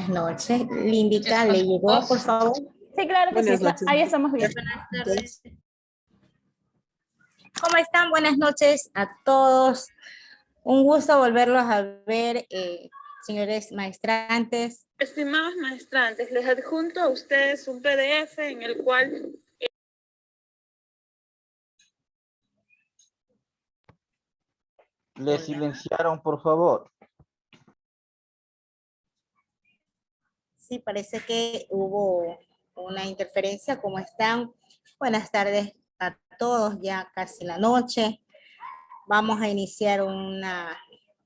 Buenas noches. Lindica, ¿le llegó, por favor? Sí, claro que sí, Buenas noches. ahí estamos bien. Buenas tardes. ¿Cómo están? Buenas noches a todos. Un gusto volverlos a ver, señores maestrantes. Estimados maestrantes, les adjunto a ustedes un PDF en el cual... Le silenciaron, por favor. Sí, parece que hubo una interferencia. ¿Cómo están? Buenas tardes a todos, ya casi la noche. Vamos a iniciar una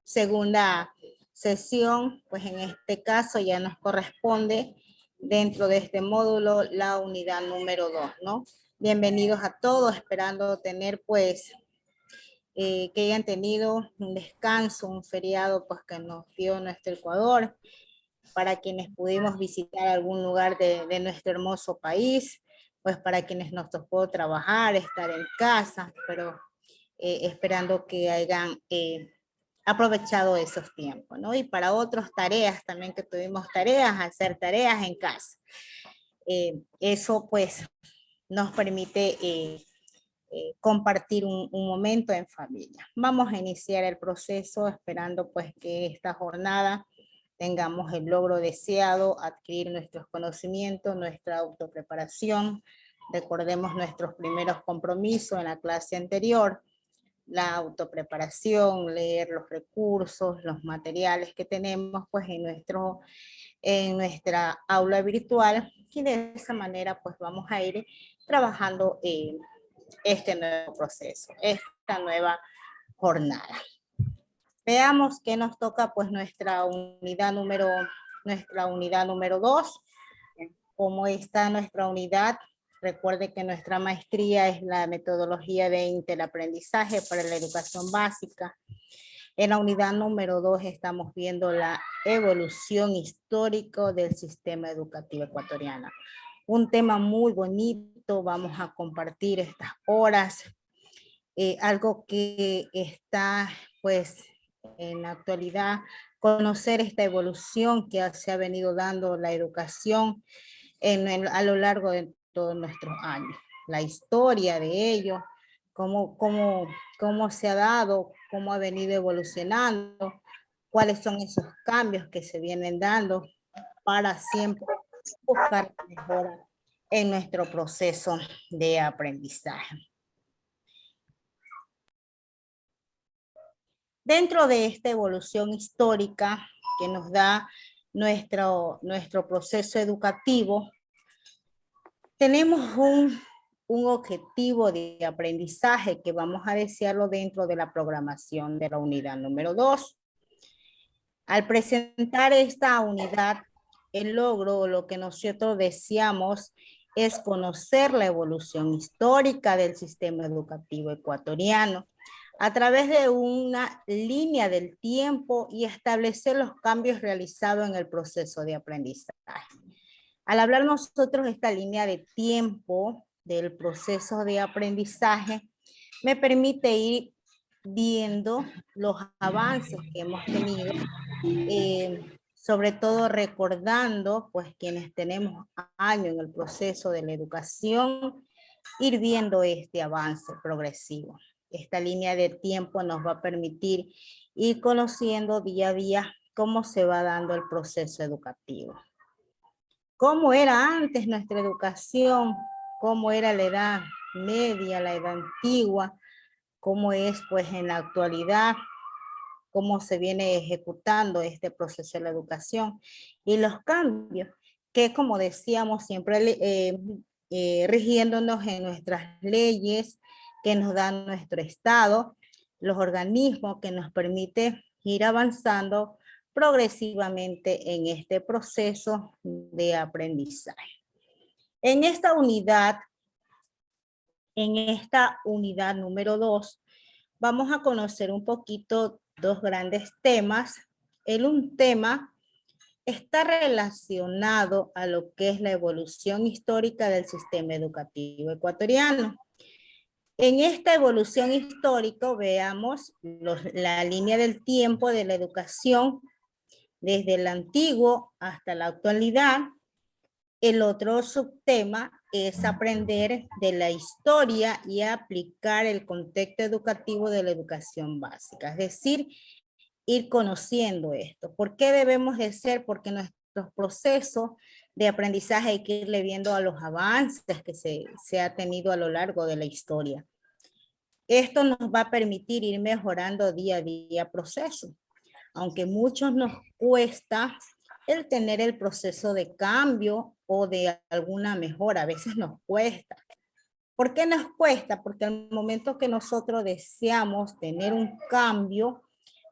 segunda sesión, pues en este caso ya nos corresponde dentro de este módulo la unidad número 2, ¿no? Bienvenidos a todos, esperando tener pues que hayan tenido un descanso, un feriado pues que nos dio nuestro Ecuador, para quienes pudimos visitar algún lugar de nuestro hermoso país, pues para quienes nos tocó trabajar, estar en casa, pero esperando que hayan aprovechado esos tiempos, ¿no? Y para otras tareas también que tuvimos tareas, hacer tareas en casa. Eso pues nos permite compartir un momento en familia. Vamos a iniciar el proceso esperando pues que esta jornada tengamos el logro deseado, adquirir nuestros conocimientos, nuestra autopreparación. Recordemos nuestros primeros compromisos en la clase anterior, la autopreparación, leer los recursos, los materiales que tenemos pues en nuestra aula virtual, y de esa manera pues vamos a ir trabajando este nuevo proceso, esta nueva jornada. Veamos qué nos toca pues nuestra unidad número 2. ¿Cómo está nuestra unidad? Recuerde que nuestra maestría es la metodología de interaprendizaje para la educación básica. En la unidad número 2 estamos viendo la evolución histórica del sistema educativo ecuatoriano. Un tema muy bonito, vamos a compartir estas horas. Algo que está pues en la actualidad, conocer esta evolución que se ha venido dando la educación a lo largo de todos nuestros años. La historia de ello, cómo se ha dado, cómo ha venido evolucionando, cuáles son esos cambios que se vienen dando para siempre buscar mejora en nuestro proceso de aprendizaje. Dentro de esta evolución histórica que nos da nuestro proceso educativo, tenemos un objetivo de aprendizaje que vamos a desearlo dentro de la programación de la unidad número 2. Al presentar esta unidad, el logro, lo que nosotros deseamos es conocer la evolución histórica del sistema educativo ecuatoriano a través de una línea del tiempo y establecer los cambios realizados en el proceso de aprendizaje. Al hablar nosotros de esta línea de tiempo del proceso de aprendizaje, me permite ir viendo los avances que hemos tenido, sobre todo recordando, pues quienes tenemos años en el proceso de la educación, ir viendo este avance progresivo. Esta línea de tiempo nos va a permitir ir conociendo día a día cómo se va dando el proceso educativo. Cómo era antes nuestra educación, cómo era la edad media, la edad antigua, cómo es pues en la actualidad, cómo se viene ejecutando este proceso de la educación y los cambios que, como decíamos, siempre rigiéndonos en nuestras leyes que nos dan nuestro Estado, los organismos que nos permiten ir avanzando progresivamente en este proceso de aprendizaje. En esta unidad número 2, vamos a conocer un poquito dos grandes temas. Un tema está relacionado a lo que es la evolución histórica del sistema educativo ecuatoriano. En esta evolución histórica veamos la línea del tiempo de la educación desde el antiguo hasta la actualidad. El otro subtema es aprender de la historia y aplicar el contexto educativo de la educación básica, es decir, ir conociendo esto. ¿Por qué debemos de ser? Porque nuestros procesos de aprendizaje hay que irle viendo a los avances que se ha tenido a lo largo de la historia. Esto nos va a permitir ir mejorando día a día procesos, aunque muchos nos cuesta el tener el proceso de cambio o de alguna mejora, a veces nos cuesta. ¿Por qué nos cuesta? Porque al momento que nosotros deseamos tener un cambio,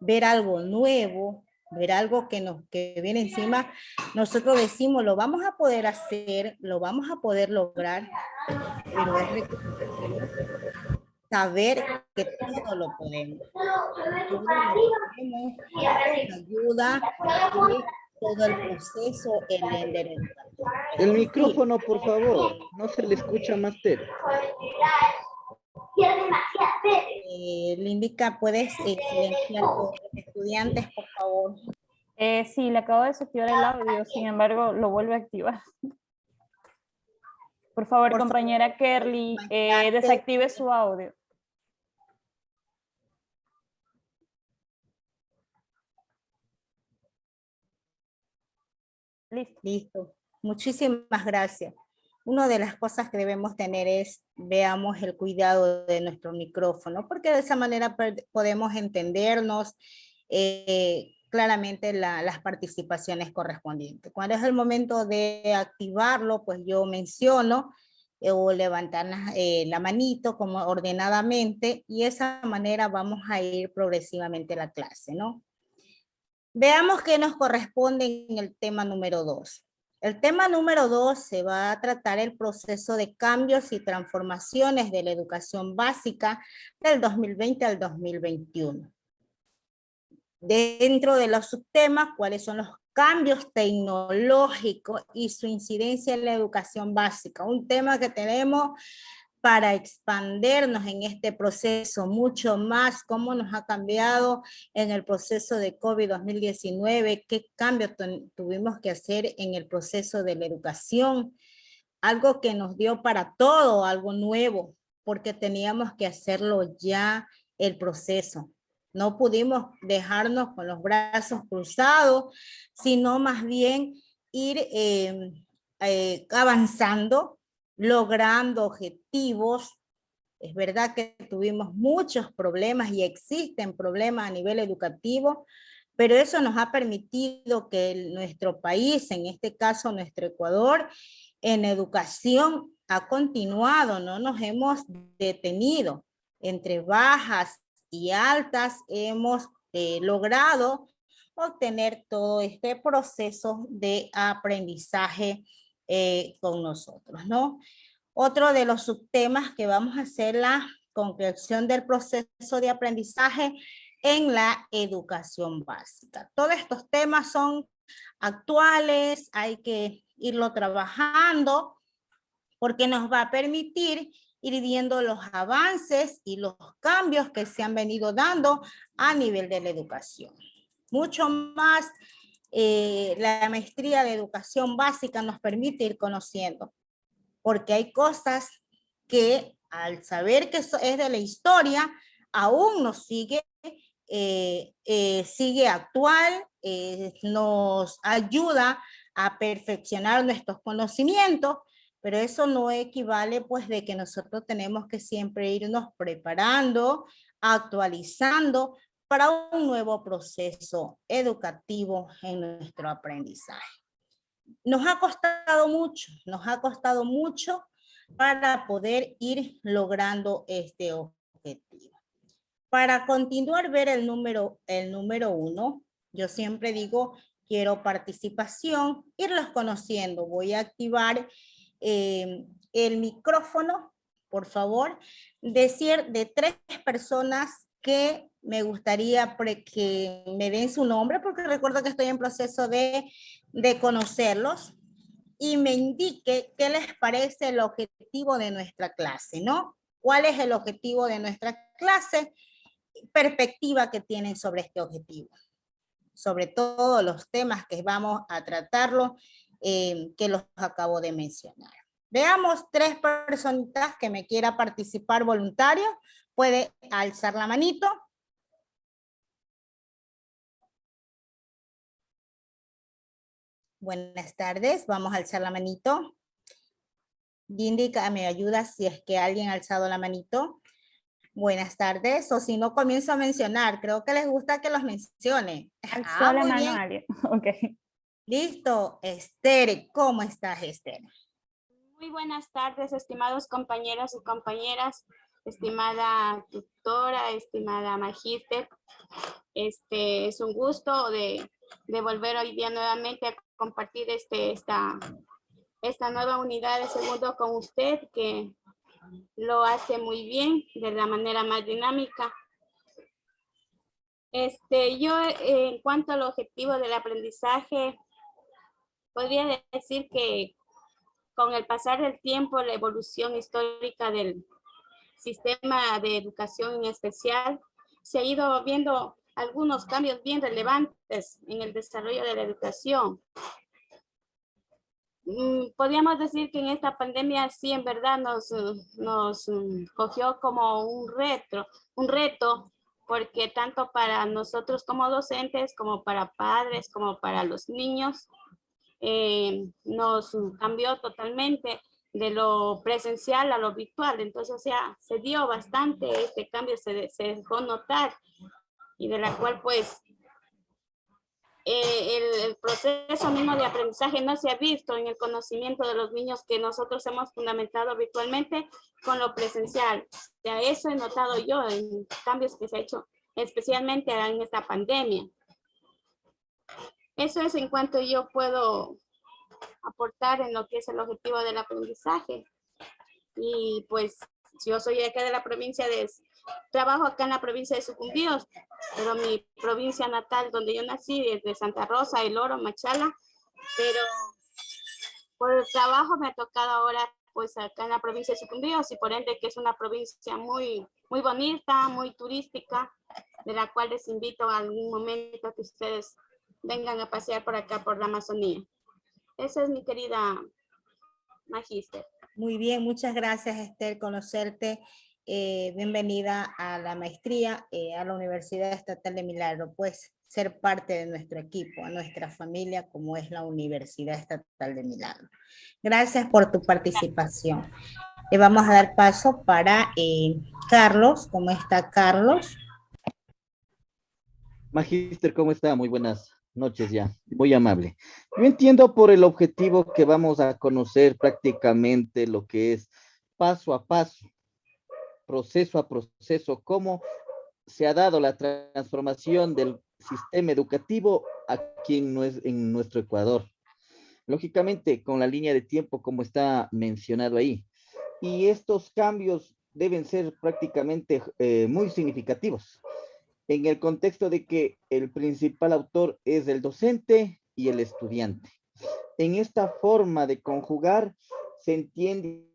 ver algo nuevo, ver algo que viene encima, nosotros decimos, lo vamos a poder hacer, lo vamos a poder lograr, pero es saber que todo lo podemos. Todo lo podemos, nos ayuda y todo el proceso el enderezamiento. El micrófono, por favor. No se le escucha más usted. Lindica, ¿puedes silenciar a los estudiantes, por favor? Sí, le acabo de desactivar el audio, sin embargo, lo vuelve a activar. Por favor, compañera Kerly, desactive su audio. Listo. Listo. Muchísimas gracias. Una de las cosas que debemos tener es, veamos el cuidado de nuestro micrófono, porque de esa manera podemos entendernos claramente las participaciones correspondientes. Cuando es el momento de activarlo, pues yo menciono o levantar la manito como ordenadamente, y de esa manera vamos a ir progresivamente a la clase, ¿no? Veamos qué nos corresponde en el tema número 2. El tema número 2 se va a tratar el proceso de cambios y transformaciones de la educación básica del 2020 al 2021. Dentro de los subtemas, ¿cuáles son los cambios tecnológicos y su incidencia en la educación básica? Un tema que tenemos para expandernos en este proceso mucho más, cómo nos ha cambiado en el proceso de COVID 2019, qué cambios tuvimos que hacer en el proceso de la educación, algo que nos dio para todo, algo nuevo, porque teníamos que hacerlo ya el proceso. No pudimos dejarnos con los brazos cruzados, sino más bien ir avanzando, logrando objetivos. Es verdad que tuvimos muchos problemas y existen problemas a nivel educativo, pero eso nos ha permitido que nuestro país, en este caso nuestro Ecuador, en educación ha continuado, no nos hemos detenido. Entre bajas y altas hemos logrado obtener todo este proceso de aprendizaje con nosotros, ¿no? Otro de los subtemas que vamos a hacer la concreción del proceso de aprendizaje en la educación básica. Todos estos temas son actuales, hay que irlo trabajando porque nos va a permitir ir viendo los avances y los cambios que se han venido dando a nivel de la educación. Mucho más, la maestría de educación básica nos permite ir conociendo, porque hay cosas que al saber que es de la historia, aún nos sigue, sigue actual, nos ayuda a perfeccionar nuestros conocimientos, pero eso no equivale pues de que nosotros tenemos que siempre irnos preparando, actualizando para un nuevo proceso educativo en nuestro aprendizaje. Nos ha costado mucho para poder ir logrando este objetivo. Para continuar ver el número 1, yo siempre digo, quiero participación, irlos conociendo. Voy a activar el micrófono, por favor, decir de 3 personas que me gustaría que me den su nombre, porque recuerdo que estoy en proceso de conocerlos, y me indique qué les parece el objetivo de nuestra clase, ¿no? ¿Cuál es el objetivo de nuestra clase? Perspectiva que tienen sobre este objetivo. sobre todo los temas que vamos a tratarlo, que los acabo de mencionar. Veamos 3 personitas que me quiera participar voluntario. Puede alzar la manito. Buenas tardes, vamos a alzar la manito. Indica, me ayuda si es que alguien ha alzado la manito. Buenas tardes, o si no comienzo a mencionar, creo que les gusta que los mencione. Alzó la Muy mano bien. alguien. Ok. Listo, Esther, ¿cómo estás, Esther? Muy buenas tardes, estimados compañeros y compañeras, estimada tutora, estimada magíster. Es un gusto de volver hoy día nuevamente a compartir esta nueva unidad de segundo con usted, que lo hace muy bien, de la manera más dinámica. Yo, en cuanto al objetivo del aprendizaje, podría decir que con el pasar del tiempo, la evolución histórica del sistema de educación en especial, se ha ido viendo algunos cambios bien relevantes en el desarrollo de la educación. Podríamos decir que en esta pandemia sí, en verdad nos cogió como un reto, porque tanto para nosotros como docentes, como para padres, como para los niños, nos cambió totalmente de lo presencial a lo virtual. Entonces, o sea, se dio bastante este cambio, se dejó notar, y de la cual pues el proceso mismo de aprendizaje no se ha visto en el conocimiento de los niños que nosotros hemos fundamentado virtualmente con lo presencial. O sea, eso he notado yo en cambios que se ha hecho especialmente en esta pandemia. Eso es en cuanto yo puedo aportar en lo que es el objetivo del aprendizaje. Y pues yo soy acá de la provincia trabajo acá en la provincia de Sucumbíos, pero mi provincia natal donde yo nací es de Santa Rosa, El Oro, Machala, pero por el trabajo me ha tocado ahora pues acá en la provincia de Sucumbíos, y por ende que es una provincia muy bonita, muy turística, de la cual les invito a algún momento a que ustedes vengan a pasear por acá por la Amazonía. Esa es mi querida magíster. Muy bien, muchas gracias, Esther, conocerte. Bienvenida a la maestría a la Universidad Estatal de Milagro, pues ser parte de nuestro equipo, a nuestra familia, como es la Universidad Estatal de Milagro. Gracias por tu participación. Le vamos a dar paso para Carlos. ¿Cómo está Carlos? Magíster, ¿cómo está? Muy buenas noches ya. Muy amable. Yo entiendo por el objetivo que vamos a conocer prácticamente lo que es paso a paso, proceso a proceso, cómo se ha dado la transformación del sistema educativo aquí en nuestro Ecuador. Lógicamente, con la línea de tiempo como está mencionado ahí. Y estos cambios deben ser prácticamente muy significativos, en el contexto de que el principal autor es el docente y el estudiante. En esta forma de conjugar se entiende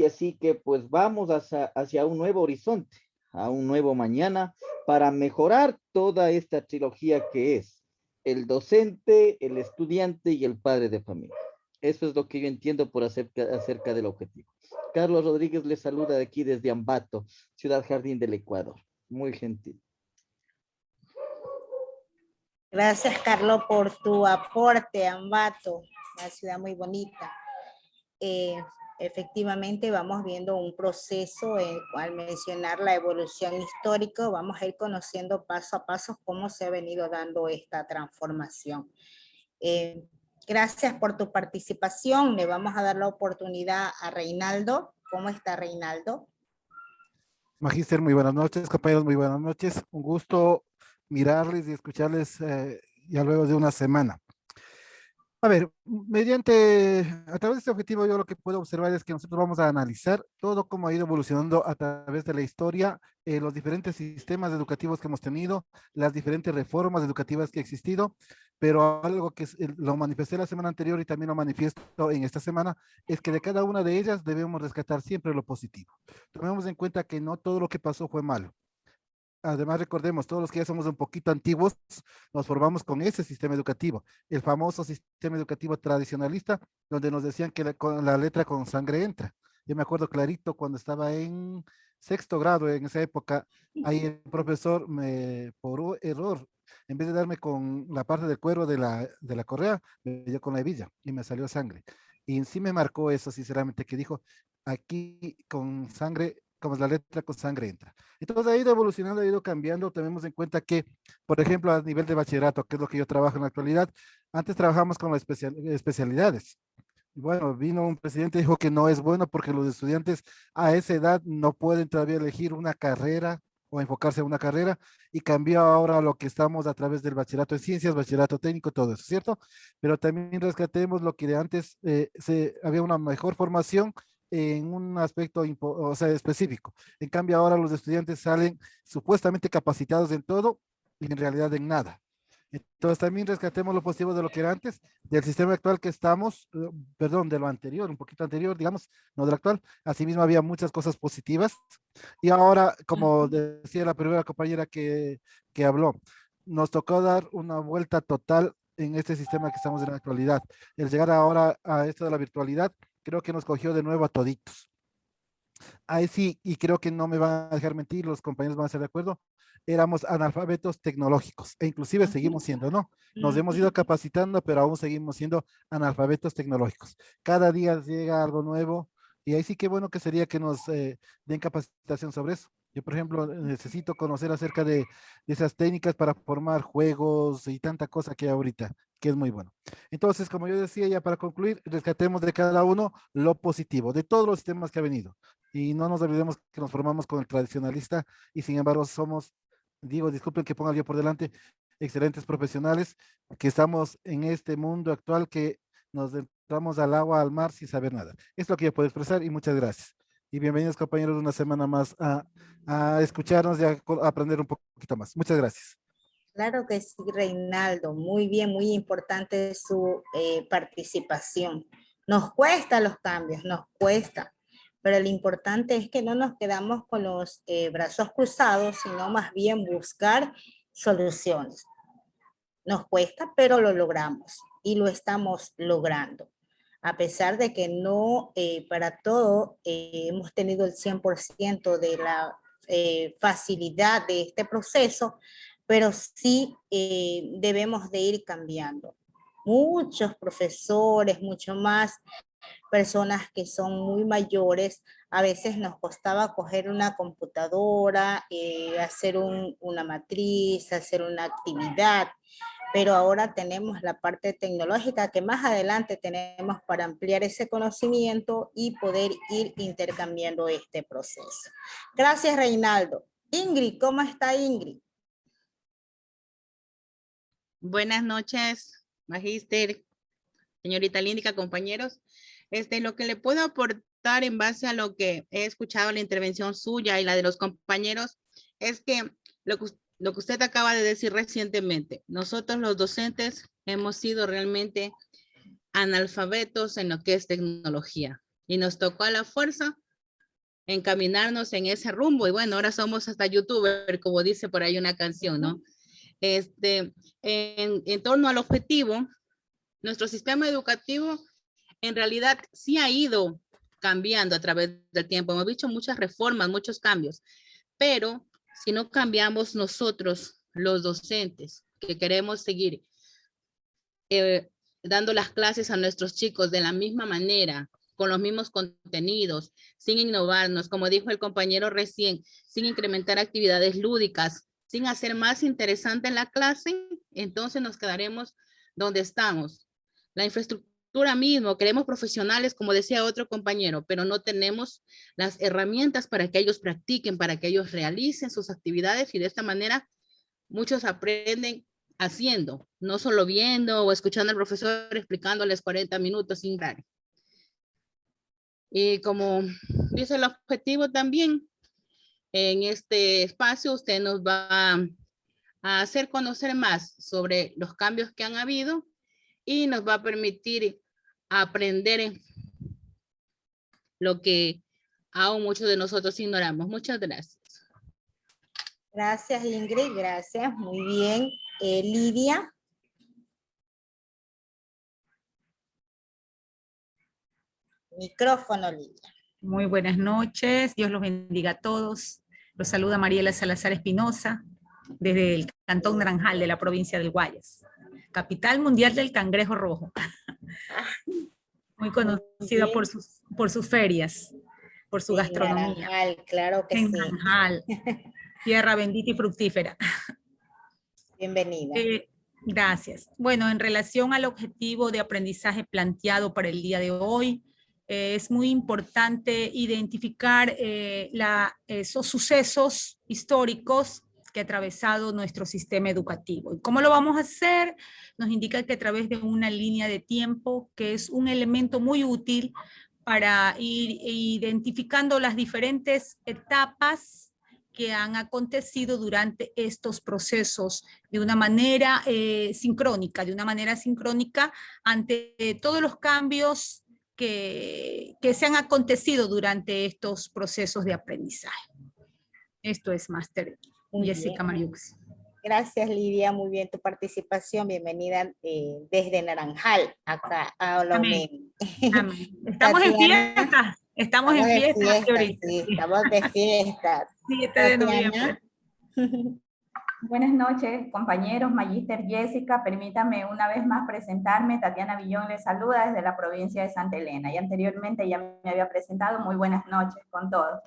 así que pues vamos hacia un nuevo horizonte, a un nuevo mañana, para mejorar toda esta trilogía que es el docente, el estudiante y el padre de familia. Eso es lo que yo entiendo por acerca del objetivo. Carlos Rodríguez les saluda de aquí desde Ambato, Ciudad Jardín del Ecuador. Muy gentil. Gracias, Carlos, por tu aporte, Ambato, una ciudad muy bonita. Efectivamente, vamos viendo un proceso al mencionar la evolución histórica, vamos a ir conociendo paso a paso cómo se ha venido dando esta transformación. Gracias por tu participación. Le vamos a dar la oportunidad a Reinaldo. ¿Cómo está Reinaldo? Magíster, muy buenas noches, compañeros, muy buenas noches. Un gusto mirarles y escucharles ya luego de una semana. A ver, a través de este objetivo yo lo que puedo observar es que nosotros vamos a analizar todo cómo ha ido evolucionando a través de la historia, los diferentes sistemas educativos que hemos tenido, las diferentes reformas educativas que ha existido, pero algo que lo manifesté la semana anterior y también lo manifiesto en esta semana, es que de cada una de ellas debemos rescatar siempre lo positivo. Tomemos en cuenta que no todo lo que pasó fue malo. además recordemos, todos los que ya somos un poquito antiguos, nos formamos con ese sistema educativo, el famoso sistema educativo tradicionalista, donde nos decían que con la letra con sangre entra. Yo me acuerdo clarito cuando estaba en sexto grado, en esa época, ahí el profesor por error, en vez de darme con la parte del cuero de la correa, me dio con la hebilla y me salió sangre. Y sí me marcó eso, sinceramente, que dijo, aquí con sangre, como es la letra con sangre entra. Entonces ha ido evolucionando, ha ido cambiando. Tenemos en cuenta que, por ejemplo, a nivel de bachillerato, que es lo que yo trabajo en la actualidad, antes trabajamos con las especialidades. Y bueno, vino un presidente y dijo que no es bueno porque los estudiantes a esa edad no pueden todavía elegir una carrera o enfocarse en una carrera, y cambió ahora lo que estamos a través del bachillerato en ciencias, bachillerato técnico, todo eso, ¿cierto? Pero también rescatemos lo que de antes había una mejor formación en un aspecto o sea, específico. En cambio, ahora los estudiantes salen supuestamente capacitados en todo y en realidad en nada. Entonces también rescatemos lo positivo de lo que era antes, del sistema actual que estamos, perdón, de lo anterior, un poquito anterior, digamos, no del actual. Asimismo había muchas cosas positivas. Y ahora, como decía la primera compañera que habló, nos tocó dar una vuelta total en este sistema que estamos en la actualidad. El llegar ahora a esto de la virtualidad, creo que nos cogió de nuevo a toditos. Ahí sí, y creo que no me van a dejar mentir, los compañeros van a estar de acuerdo, éramos analfabetos tecnológicos, e inclusive seguimos siendo, ¿no? Nos hemos ido capacitando, pero aún seguimos siendo analfabetos tecnológicos. Cada día llega algo nuevo, y ahí sí que bueno que sería que nos den capacitación sobre eso. Yo, por ejemplo, necesito conocer acerca de esas técnicas para formar juegos y tanta cosa que hay ahorita, que es muy bueno. Entonces, como yo decía, ya para concluir, rescatemos de cada uno lo positivo, de todos los temas que ha venido. Y no nos olvidemos que nos formamos con el tradicionalista y sin embargo somos, digo, disculpen que ponga yo por delante, excelentes profesionales que estamos en este mundo actual que nos entramos al agua, al mar sin saber nada. Es lo que yo puedo expresar y muchas gracias. Y bienvenidos compañeros una semana más a escucharnos y a aprender un poquito más. Muchas gracias. Claro que sí, Reinaldo. Muy bien, muy importante su participación. Nos cuesta los cambios, nos cuesta, pero lo importante es que no nos quedamos con los brazos cruzados, sino más bien buscar soluciones. Nos cuesta, pero lo logramos y lo estamos logrando. A pesar de que no para todo hemos tenido el 100% de la facilidad de este proceso, pero sí debemos de ir cambiando. Muchos profesores, mucho más personas que son muy mayores, a veces nos costaba coger una computadora, hacer una matriz, hacer una actividad, pero ahora tenemos la parte tecnológica que más adelante tenemos para ampliar ese conocimiento y poder ir intercambiando este proceso. Gracias, Reinaldo. Ingrid, ¿cómo está Ingrid? Buenas noches, magíster, señorita Líndica, compañeros. Lo que le puedo aportar en base a lo que he escuchado la intervención suya y la de los compañeros es que lo que usted acaba de decir recientemente, nosotros los docentes hemos sido realmente analfabetos en lo que es tecnología y nos tocó a la fuerza encaminarnos en ese rumbo y bueno, ahora somos hasta youtuber, como dice por ahí una canción, ¿no? En torno al objetivo, nuestro sistema educativo en realidad sí ha ido cambiando a través del tiempo. Hemos visto muchas reformas, muchos cambios, pero si no cambiamos nosotros, los docentes, que queremos seguir dando las clases a nuestros chicos de la misma manera, con los mismos contenidos, sin innovarnos, como dijo el compañero recién, sin incrementar actividades lúdicas, sin hacer más interesante la clase, entonces nos quedaremos donde estamos. La infraestructura mismo, queremos profesionales, como decía otro compañero, pero no tenemos las herramientas para que ellos practiquen, para que ellos realicen sus actividades y de esta manera muchos aprenden haciendo, no solo viendo o escuchando al profesor explicándoles 40 minutos sin dar. Y como dice el objetivo también, en este espacio usted nos va a hacer conocer más sobre los cambios que han habido y nos va a permitir aprender lo que aún muchos de nosotros ignoramos. Muchas gracias. Gracias, Ingrid, gracias. Muy bien. Lidia. Micrófono, Lidia. Muy buenas noches, Dios los bendiga a todos. Los saluda Mariela Salazar Espinosa, desde el Cantón Naranjal de la provincia del Guayas, capital mundial del cangrejo rojo. Muy conocida por sus ferias, por su gastronomía. Naranjal, claro que en sí. Naranjal, tierra bendita y fructífera. Bienvenida. Gracias. Bueno, en relación al objetivo de aprendizaje planteado para el día de hoy, es muy importante identificar esos sucesos históricos que ha atravesado nuestro sistema educativo. ¿Y cómo lo vamos a hacer? Nos indica que a través de una línea de tiempo, que es un elemento muy útil para ir identificando las diferentes etapas que han acontecido durante estos procesos de una manera sincrónica ante todos los cambios que se han acontecido durante estos procesos de aprendizaje. Esto es Máster Jessica Mariux. Gracias, Lidia, muy bien tu participación. Bienvenida desde Naranjal, acá a Olomén. Amén. Estamos en fiesta. Estamos en fiesta. Sí, estamos de fiesta. 7 de noviembre. Buenas noches, compañeros. Magíster Jessica, permítame una vez más presentarme. Tatiana Villón les saluda desde la provincia de Santa Elena. Y anteriormente ya me había presentado. Muy buenas noches con todos.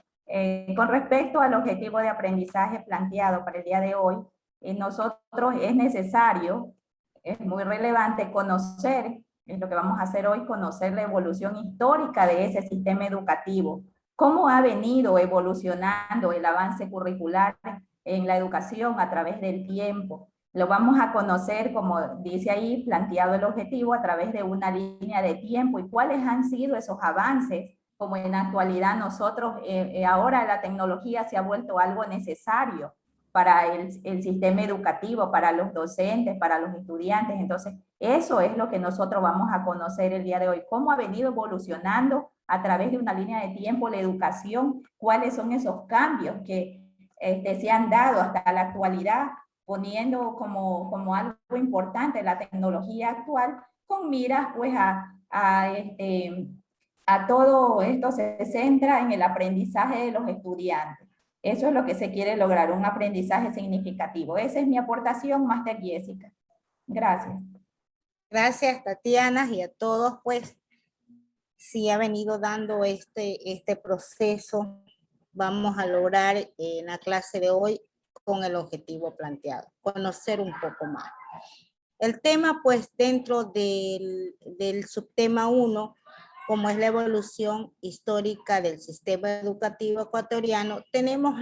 Con respecto al objetivo de aprendizaje planteado para el día de hoy, nosotros es necesario, es muy relevante conocer, es lo que vamos a hacer hoy, conocer la evolución histórica de ese sistema educativo, cómo ha venido evolucionando el avance curricular en la educación a través del tiempo. Lo vamos a conocer, como dice ahí, planteado el objetivo a través de una línea de tiempo y cuáles han sido esos avances, como en la actualidad nosotros, ahora la tecnología se ha vuelto algo necesario para el sistema educativo, para los docentes, para los estudiantes. Entonces, eso es lo que nosotros vamos a conocer el día de hoy, cómo ha venido evolucionando a través de una línea de tiempo la educación, cuáles son esos cambios que se han dado hasta la actualidad, poniendo como algo importante la tecnología actual, con miras pues a todo esto se centra en el aprendizaje de los estudiantes. Eso es lo que se quiere lograr, un aprendizaje significativo. Esa es mi aportación, Máster Jessica. Gracias. Gracias, Tatiana, y a todos, pues, sí ha venido dando este proceso. Vamos a lograr en la clase de hoy con el objetivo planteado, conocer un poco más. El tema, pues, dentro del subtema 1, como es la evolución histórica del sistema educativo ecuatoriano, tenemos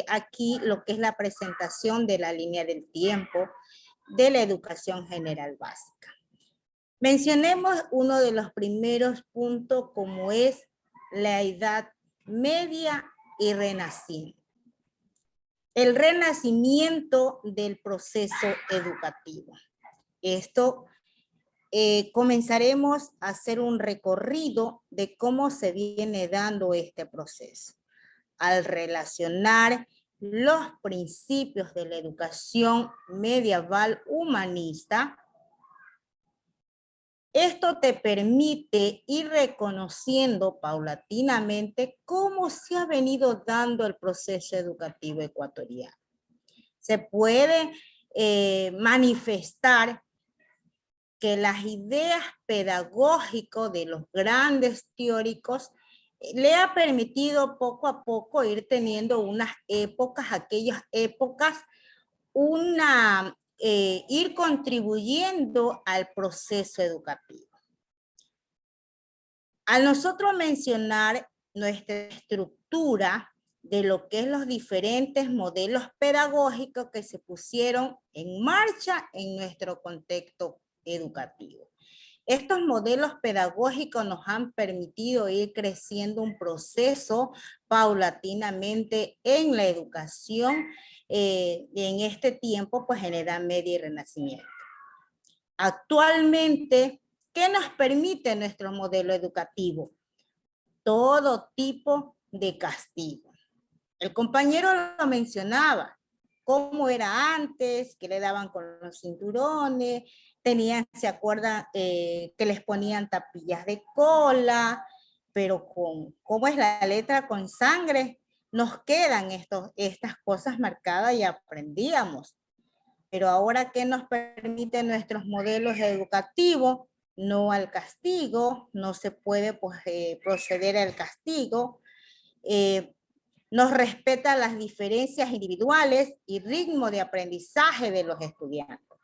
aquí lo que es la presentación de la línea del tiempo de la educación general básica. Mencionemos uno de los primeros puntos, como es la Edad Media y Renacimiento. El renacimiento del proceso educativo. Esto comenzaremos a hacer un recorrido de cómo se viene dando este proceso. Al relacionar los principios de la educación medieval humanista, esto te permite ir reconociendo paulatinamente cómo se ha venido dando el proceso educativo ecuatoriano. Se puede manifestar que las ideas pedagógicas de los grandes teóricos le ha permitido poco a poco ir teniendo unas épocas, ir contribuyendo al proceso educativo. Al nosotros mencionar nuestra estructura de lo que es los diferentes modelos pedagógicos que se pusieron en marcha en nuestro contexto educativo. Estos modelos pedagógicos nos han permitido ir creciendo un proceso paulatinamente en la educación en este tiempo, pues en Edad Media y Renacimiento. Actualmente, ¿qué nos permite nuestro modelo educativo? Todo tipo de castigo. El compañero lo mencionaba, cómo era antes, que le daban con los cinturones, tenían, se acuerdan, que les ponían tapillas de cola, pero cómo es la letra con sangre, nos quedan estas cosas marcadas y aprendíamos. Pero ahora, ¿qué nos permiten nuestros modelos educativos? No al castigo, no se puede pues, proceder al castigo. Nos respeta las diferencias individuales y ritmo de aprendizaje de los estudiantes,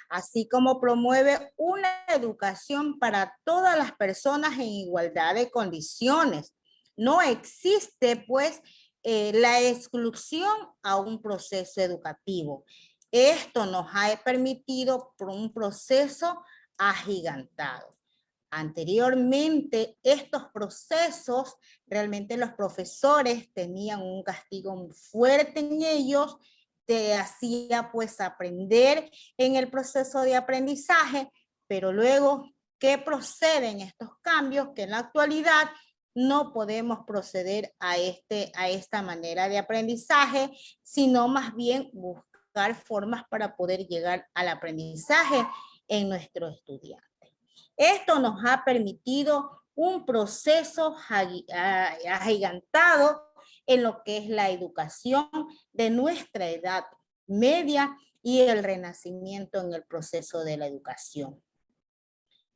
así como promueve una educación para todas las personas en igualdad de condiciones. No existe, pues, la exclusión a un proceso educativo. Esto nos ha permitido por un proceso agigantado. Anteriormente, estos procesos, realmente los profesores tenían un castigo muy fuerte en ellos, te hacía pues aprender en el proceso de aprendizaje, pero luego, ¿qué proceden estos cambios? Que en la actualidad no podemos proceder a esta manera de aprendizaje, sino más bien buscar formas para poder llegar al aprendizaje en nuestro estudiante. Esto nos ha permitido un proceso agigantado en lo que es la educación de nuestra edad media y el renacimiento en el proceso de la educación.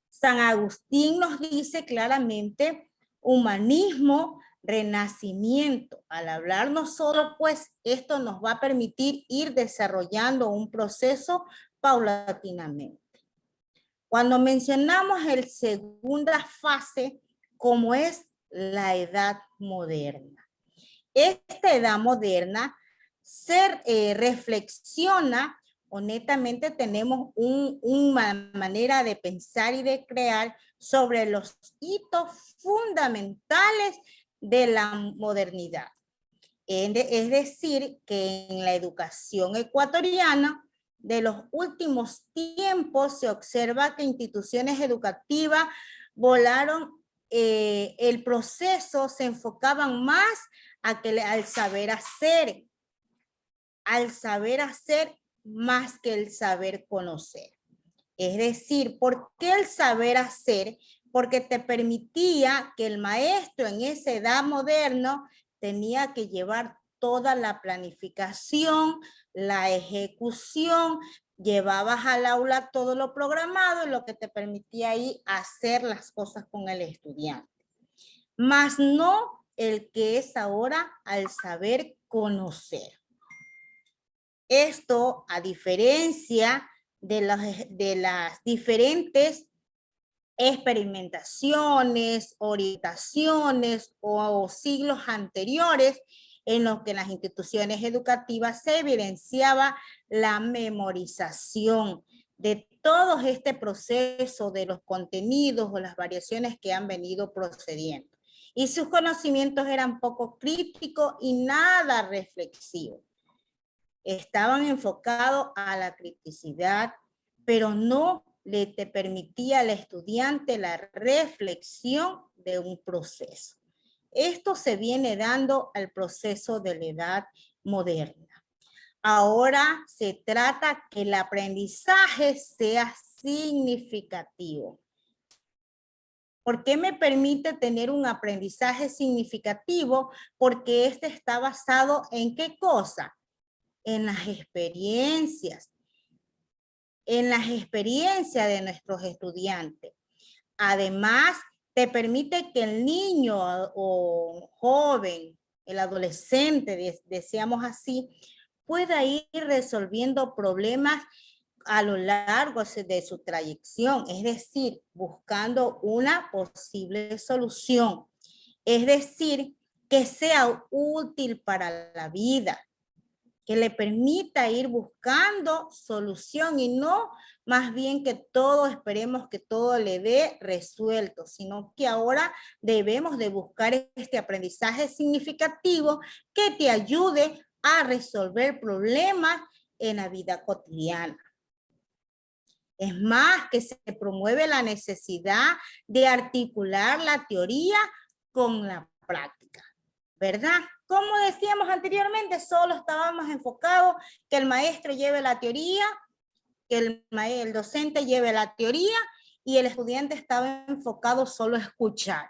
San Agustín nos dice claramente humanismo, renacimiento. Al hablar nosotros, pues esto nos va a permitir ir desarrollando un proceso paulatinamente. Cuando mencionamos el segunda fase, como es la edad moderna. Esta edad moderna se reflexiona, honestamente tenemos una manera de pensar y de crear sobre los hitos fundamentales de la modernidad. Es decir, que en la educación ecuatoriana, de los últimos tiempos se observa que instituciones educativas volaron, el proceso se enfocaban más al saber hacer más que el saber conocer. Es decir, ¿por qué el saber hacer? Porque te permitía que el maestro en esa edad moderna tenía que llevar toda la planificación, la ejecución, llevabas al aula todo lo programado y lo que te permitía ahí hacer las cosas con el estudiante. Más no el que es ahora al saber conocer. Esto, a diferencia de las diferentes experimentaciones, orientaciones o siglos anteriores, en los que en las instituciones educativas se evidenciaba la memorización de todo este proceso de los contenidos o las variaciones que han venido procediendo. Y sus conocimientos eran poco críticos y nada reflexivos. Estaban enfocados a la criticidad, pero no te permitía al estudiante la reflexión de un proceso. Esto se viene dando al proceso de la edad moderna. Ahora se trata que el aprendizaje sea significativo. ¿Por qué me permite tener un aprendizaje significativo? Porque este está basado en ¿qué cosa? En las experiencias. En las experiencias de nuestros estudiantes. Además, te permite que el niño o joven, el adolescente, decíamos así, pueda ir resolviendo problemas a lo largo de su trayección, es decir, buscando una posible solución. Es decir, que sea útil para la vida, que le permita ir buscando solución y no más bien que todo, esperemos que todo le dé resuelto, sino que ahora debemos de buscar este aprendizaje significativo que te ayude a resolver problemas en la vida cotidiana. Es más, que se promueve la necesidad de articular la teoría con la práctica, ¿verdad? Como decíamos anteriormente, solo estábamos enfocados que el maestro lleve la teoría, que el docente lleve la teoría y el estudiante estaba enfocado solo a escuchar.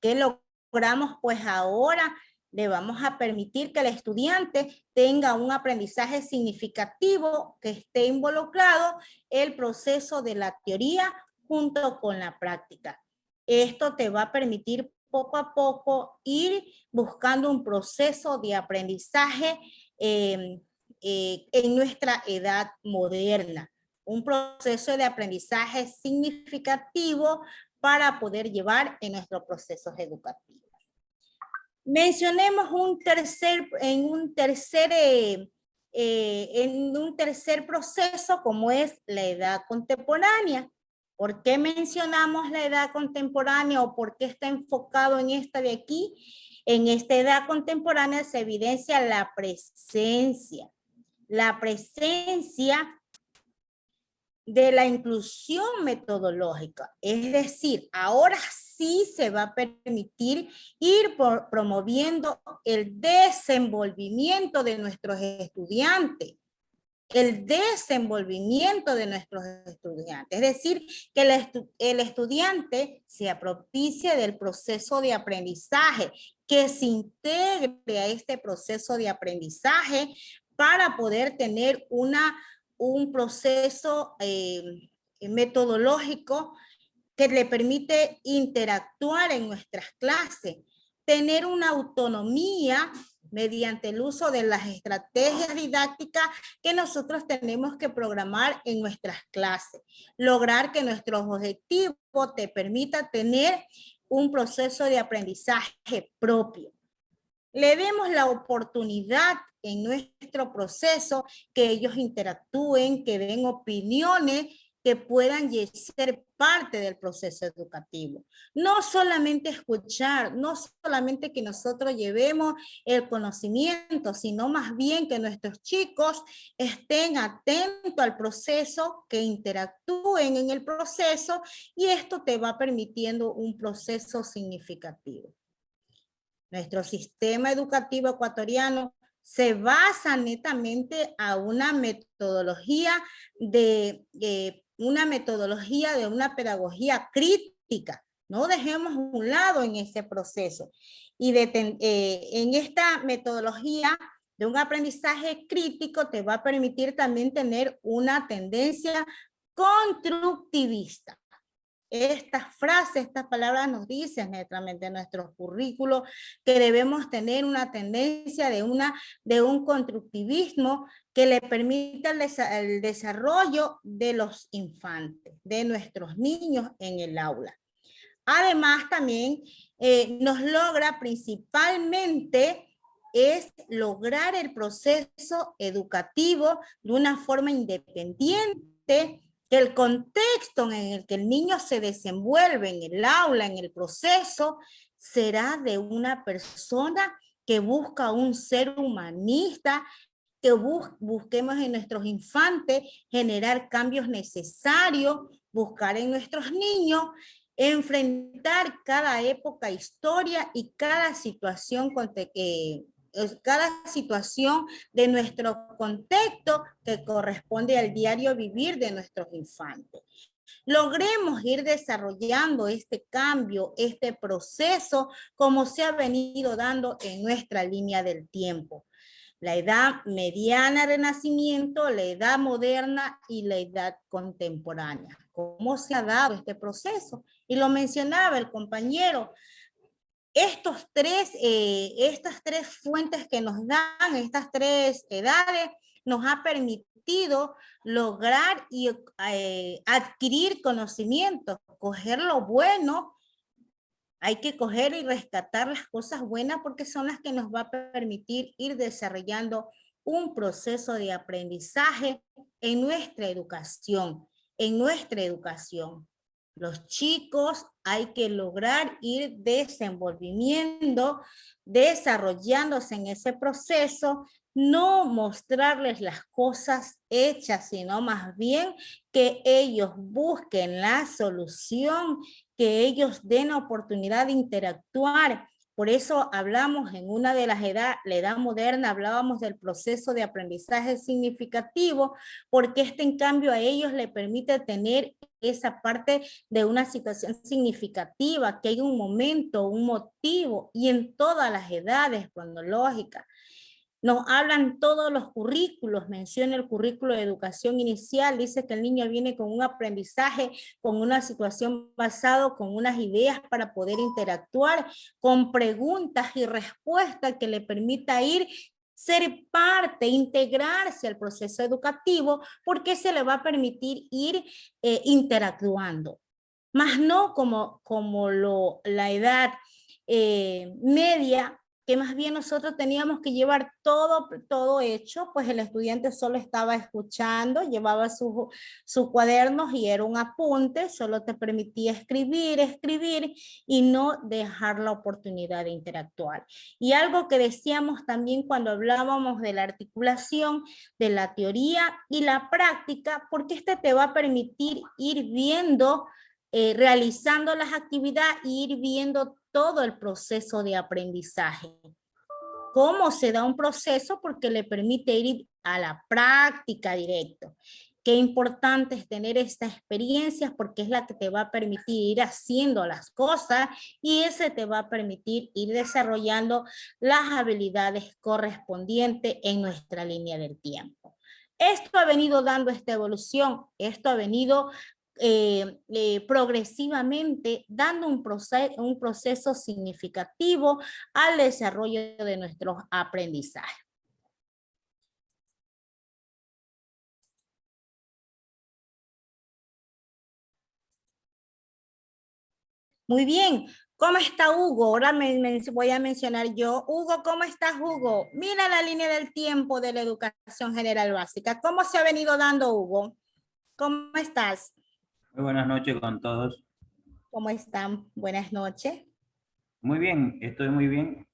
¿Qué logramos? Pues ahora le vamos a permitir que el estudiante tenga un aprendizaje significativo, que esté involucrado el proceso de la teoría junto con la práctica. Esto te va a permitir poco a poco ir buscando un proceso de aprendizaje en nuestra edad moderna. Un proceso de aprendizaje significativo para poder llevar en nuestros procesos educativos. Mencionemos en un tercer proceso como es la edad contemporánea. ¿Por qué mencionamos la edad contemporánea o por qué está enfocado en esta de aquí? En esta edad contemporánea se evidencia la presencia de la inclusión metodológica. Es decir, ahora sí se va a permitir ir promoviendo el desenvolvimiento de nuestros estudiantes. Es decir, que el estudiante se apropicie del proceso de aprendizaje, que se integre a este proceso de aprendizaje para poder tener un proceso metodológico que le permite interactuar en nuestras clases, tener una autonomía mediante el uso de las estrategias didácticas que nosotros tenemos que programar en nuestras clases, lograr que nuestros objetivos te permita tener un proceso de aprendizaje propio. Le demos la oportunidad en nuestro proceso que ellos interactúen, que den opiniones, que puedan ser parte del proceso educativo. No solamente escuchar, no solamente que nosotros llevemos el conocimiento, sino más bien que nuestros chicos estén atentos al proceso, que interactúen en el proceso y esto te va permitiendo un proceso significativo. Nuestro sistema educativo ecuatoriano se basa netamente a una metodología de una pedagogía crítica. No dejemos un lado en ese proceso. Y en esta metodología de un aprendizaje crítico te va a permitir también tener una tendencia constructivista. Estas frases, estas palabras nos dicen netamente en nuestro currículo que debemos tener una tendencia de un constructivismo que le permita el desarrollo de los infantes, de nuestros niños en el aula. Además, también nos logra principalmente es lograr el proceso educativo de una forma independiente, que el contexto en el que el niño se desenvuelve en el aula, en el proceso, será de una persona que busca un ser humanista, que busquemos en nuestros infantes generar cambios necesarios, buscar en nuestros niños, enfrentar cada época, historia y cada situación de nuestro contexto que corresponde al diario vivir de nuestros infantes. Logremos ir desarrollando este cambio, este proceso, como se ha venido dando en nuestra línea del tiempo. La edad mediana de nacimiento, la edad moderna y la edad contemporánea. ¿Cómo se ha dado este proceso? Y lo mencionaba el compañero. Estas tres fuentes que nos dan, estas tres edades, nos ha permitido lograr y adquirir conocimiento, coger lo bueno. Hay que coger y rescatar las cosas buenas porque son las que nos va a permitir ir desarrollando un proceso de aprendizaje en nuestra educación, Los chicos hay que lograr ir desarrollándose en ese proceso, no mostrarles las cosas hechas, sino más bien que ellos busquen la solución, que ellos den la oportunidad de interactuar, Por eso hablamos en una de las la edad moderna, hablábamos del proceso de aprendizaje significativo, porque en cambio a ellos le permite tener esa parte de una situación significativa, que hay un momento, un motivo, y en todas las edades cronológicas. Nos hablan todos los currículos, menciona el currículo de educación inicial, dice que el niño viene con un aprendizaje, con una situación basado, con unas ideas para poder interactuar, con preguntas y respuestas que le permita ser parte, integrarse al proceso educativo, porque se le va a permitir ir interactuando. Más no como la edad media, que más bien nosotros teníamos que llevar todo hecho, pues el estudiante solo estaba escuchando, llevaba sus cuadernos y era un apunte, solo te permitía escribir y no dejar la oportunidad de interactuar. Y algo que decíamos también cuando hablábamos de la articulación de la teoría y la práctica, porque te va a permitir ir viendo, realizando las actividades y ir viendo todo el proceso de aprendizaje. ¿Cómo se da un proceso? Porque le permite ir a la práctica directo. Qué importante es tener estas experiencias porque es la que te va a permitir ir haciendo las cosas y ese te va a permitir ir desarrollando las habilidades correspondientes en nuestra línea del tiempo. Esto ha venido dando esta evolución, esto ha venido progresivamente dando un proceso significativo al desarrollo de nuestros aprendizajes. Muy bien. ¿Cómo está Hugo? Ahora voy a mencionar yo. Hugo, ¿cómo estás, Hugo? Mira la línea del tiempo de la educación general básica. ¿Cómo se ha venido dando, Hugo? ¿Cómo estás? Muy buenas noches con todos. ¿Cómo están? Buenas noches. Muy bien, estoy muy bien.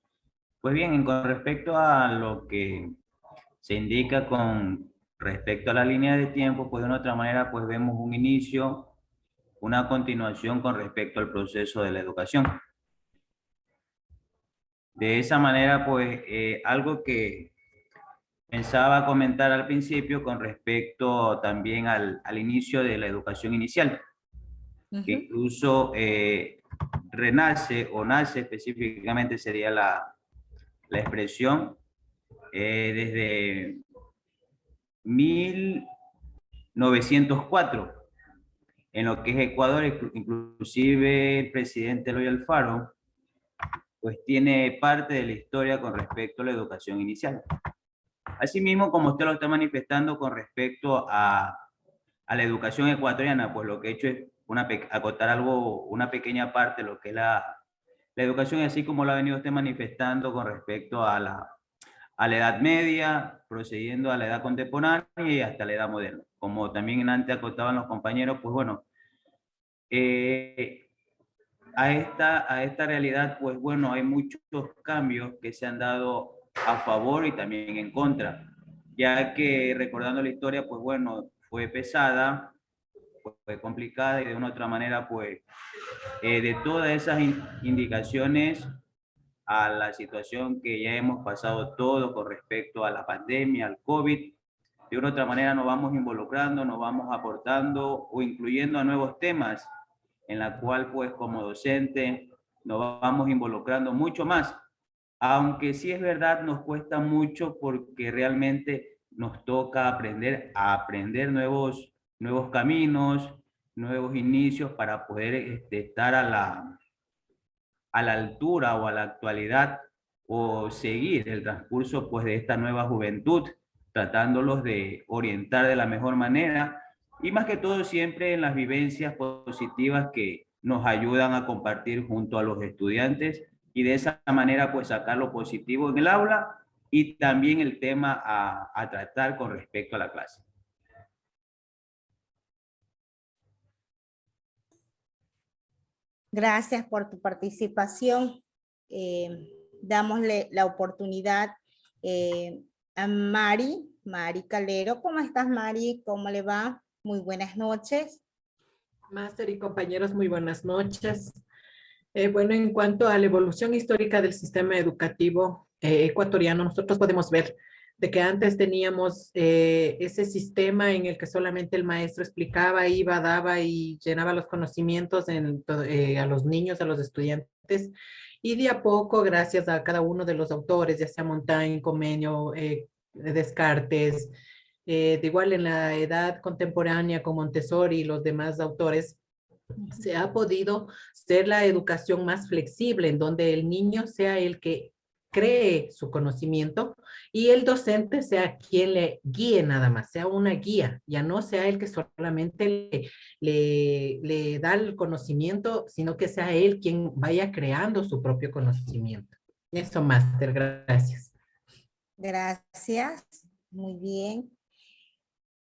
Pues bien, con respecto a lo que se indica con respecto a la línea de tiempo, pues de una otra manera, pues vemos un inicio, una continuación con respecto al proceso de la educación. De esa manera, pues algo que pensaba comentar al principio con respecto también al inicio de la educación inicial. Que incluso renace o nace específicamente sería la expresión desde 1904 en lo que es Ecuador. Inclusive el presidente Eloy Alfaro pues tiene parte de la historia con respecto a la educación inicial. Asimismo, como usted lo está manifestando con respecto a la educación ecuatoriana, pues lo que he hecho es acotar una pequeña parte de lo que es la educación, así como lo ha venido usted manifestando con respecto a la Edad Media, procediendo a la Edad Contemporánea y hasta la Edad Moderna. Como también antes acotaban los compañeros, pues bueno, a esta realidad, pues bueno, hay muchos cambios que se han dado a favor y también en contra, ya que recordando la historia, pues bueno, fue pesada, fue complicada y de una u otra manera, pues, de todas esas indicaciones a la situación que ya hemos pasado todos con respecto a la pandemia, al COVID, de una u otra manera nos vamos involucrando, nos vamos aportando o incluyendo a nuevos temas en la cual, pues, como docente nos vamos involucrando mucho más, aunque sí es verdad, nos cuesta mucho porque realmente nos toca aprender a aprender nuevos caminos, nuevos inicios para poder estar a la altura o a la actualidad o seguir el transcurso pues de esta nueva juventud, tratándolos de orientar de la mejor manera y más que todo siempre en las vivencias positivas que nos ayudan a compartir junto a los estudiantes y de esa manera pues sacar lo positivo en el aula y también el tema a tratar con respecto a la clase. Gracias por tu participación. Dámosle la oportunidad a Mari Calero. ¿Cómo estás, Mari? ¿Cómo le va? Muy buenas noches. Máster y compañeros, muy buenas noches. Bueno, en cuanto a la evolución histórica del sistema educativo ecuatoriano, nosotros podemos ver de que antes teníamos ese sistema en el que solamente el maestro explicaba, iba, daba y llenaba los conocimientos a los niños, a los estudiantes. Y de a poco, gracias a cada uno de los autores, ya sea Montaigne, Comenio, Descartes, de igual en la edad contemporánea con Montessori y los demás autores, se ha podido ser la educación más flexible, en donde el niño sea el que cree su conocimiento y el docente sea quien le guíe nada más, sea una guía, ya no sea el que solamente le da el conocimiento, sino que sea él quien vaya creando su propio conocimiento. Eso, máster, gracias. Gracias, muy bien.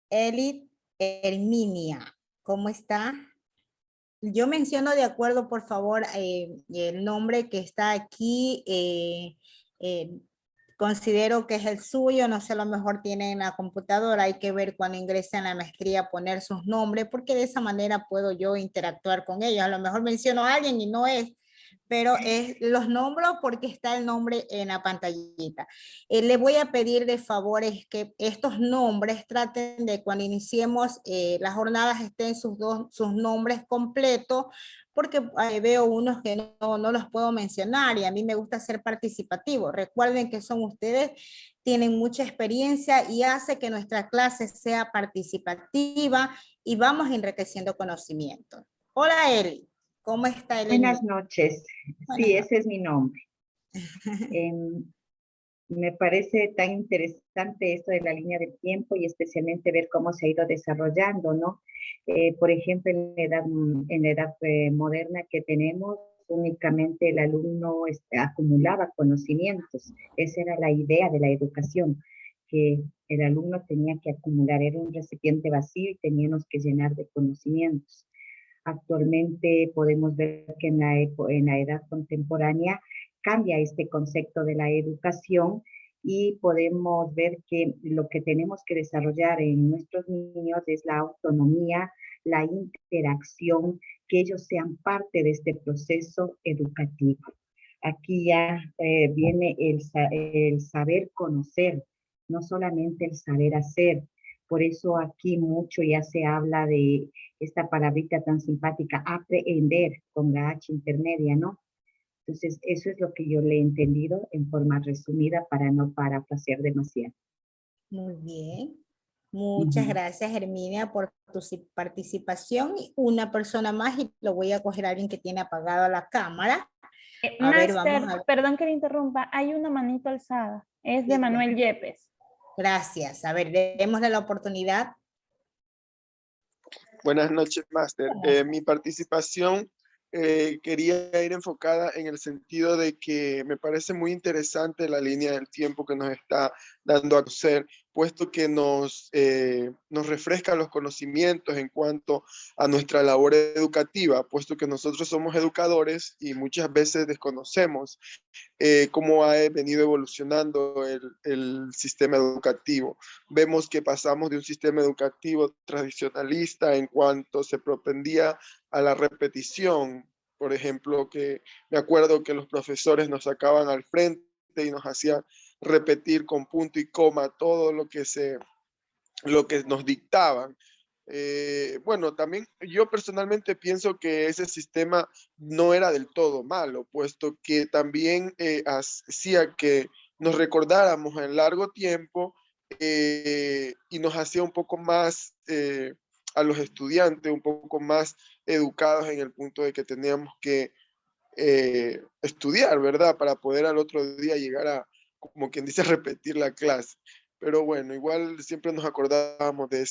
Elit Herminia, ¿cómo está? Yo menciono de acuerdo, por favor, el nombre que está aquí. Considero que es el suyo, no sé, a lo mejor tiene en la computadora, hay que ver cuando ingresen a la maestría poner sus nombres, porque de esa manera puedo yo interactuar con ellos. A lo mejor menciono a alguien y no es, pero los nombro porque está el nombre en la pantallita. Le voy a pedir de favor es que estos nombres traten de cuando iniciemos las jornadas estén sus nombres completos, porque veo unos que no los puedo mencionar y a mí me gusta ser participativo. Recuerden que son ustedes, tienen mucha experiencia y hace que nuestra clase sea participativa y vamos enriqueciendo conocimiento. Hola Eli, ¿cómo está Eli? Buenas noches. Buenas Sí, noches. ese es mi nombre. Me parece tan interesante esto de la línea del tiempo y especialmente ver cómo se ha ido desarrollando, ¿no? Por ejemplo, en la edad moderna que tenemos, únicamente el alumno acumulaba conocimientos. Esa era la idea de la educación, que el alumno tenía que acumular, era un recipiente vacío y teníamos que llenar de conocimientos. Actualmente podemos ver que en la edad contemporánea cambia este concepto de la educación y podemos ver que lo que tenemos que desarrollar en nuestros niños es la autonomía, la interacción, que ellos sean parte de este proceso educativo. Aquí ya viene el saber conocer, no solamente el saber hacer. Por eso aquí mucho ya se habla de esta palabrita tan simpática, aprender, con la H intermedia, ¿no? Entonces, eso es lo que yo le he entendido en forma resumida para no parafrasear demasiado. Muy bien. Muchas gracias, Herminia, por tu participación. Una persona más y lo voy a coger a alguien que tiene apagada la cámara. A ver, vamos a ver. Perdón que le interrumpa, hay una manito alzada, es de Manuel Yepes. Gracias. A ver, démosle la oportunidad. Buenas noches, máster. Mi participación quería ir enfocada en el sentido de que me parece muy interesante la línea del tiempo que nos está dando a conocer, puesto que nos refresca los conocimientos en cuanto a nuestra labor educativa, puesto que nosotros somos educadores y muchas veces desconocemos cómo ha venido evolucionando el sistema educativo. Vemos que pasamos de un sistema educativo tradicionalista en cuanto se propendía a la repetición. Por ejemplo, que me acuerdo que los profesores nos sacaban al frente y nos hacían repetir con punto y coma todo lo que nos dictaban. Bueno, también yo personalmente pienso que ese sistema no era del todo malo, puesto que también hacía que nos recordáramos en largo tiempo y nos hacía un poco más a los estudiantes, un poco más educados en el punto de que teníamos que estudiar, ¿verdad? Para poder al otro día llegar a, como quien dice, repetir la clase. Pero bueno, igual siempre nos acordábamos de